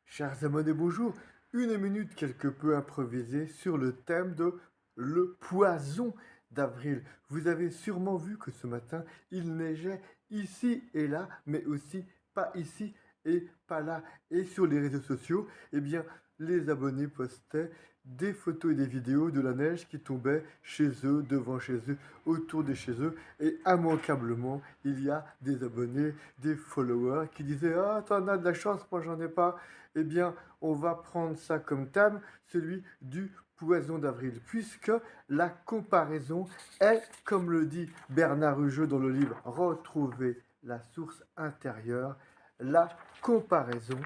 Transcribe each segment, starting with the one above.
Chers abonnés, bonjour. Une minute quelque peu improvisée sur le thème de le poison d'avril. Vous avez sûrement vu que ce matin, il neigeait ici et là, mais aussi pas ici et pas là. Et sur les réseaux sociaux, eh bien, les abonnés postaient des photos et des vidéos de la neige qui tombait chez eux, devant chez eux, autour de chez eux. Et immanquablement, il y a des abonnés, des followers qui disaient: «Ah, t'en as de la chance, moi j'en ai pas.» Eh bien, on va prendre ça comme thème, celui du poison d'avril, puisque la comparaison est, comme le dit Bernard Hugeux dans le livre Retrouver la source intérieure, la comparaison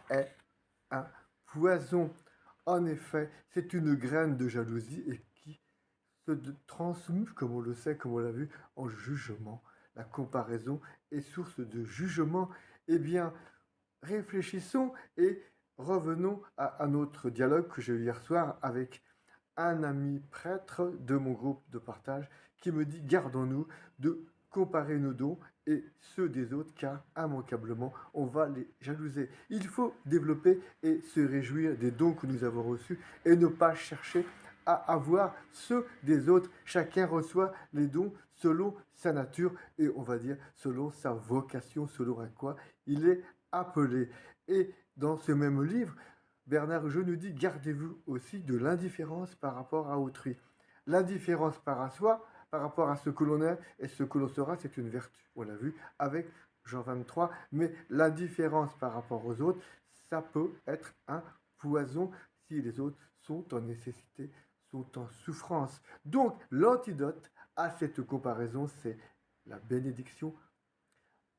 est un poison. En effet, c'est une graine de jalousie et qui se transmue, comme on le sait, comme on l'a vu, en jugement. La comparaison est source de jugement. Eh bien, réfléchissons et revenons à notre dialogue que j'ai eu hier soir avec un ami prêtre de mon groupe de partage qui me dit: gardons-nous de comparer nos dons et ceux des autres, car immanquablement on va les jalouser. Il faut développer et se réjouir des dons que nous avons reçus et ne pas chercher à avoir ceux des autres. Chacun reçoit les dons selon sa nature et on va dire selon sa vocation, selon à quoi il est appelé. Et dans ce même livre, Bernard Hugeux nous dit: gardez-vous aussi de l'indifférence par rapport à autrui. L'indifférence par rapport à ce que l'on est et ce que l'on sera, c'est une vertu. On l'a vu avec Jean 23, mais l'indifférence par rapport aux autres, ça peut être un poison si les autres sont en nécessité, sont en souffrance. Donc, l'antidote à cette comparaison, c'est la bénédiction.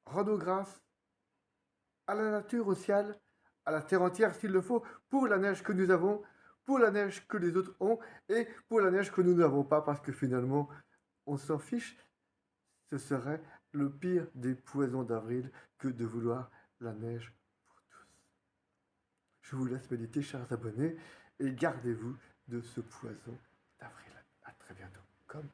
Rendons grâce à la nature, au ciel, à la terre entière s'il le faut, pour la neige que nous avons, pour la neige que les autres ont, et pour la neige que nous n'avons pas, parce que finalement, on s'en fiche. Ce serait le pire des poisons d'avril que de vouloir la neige pour tous. Je vous laisse méditer, chers abonnés, et gardez-vous de ce poison d'avril. À très bientôt. Comme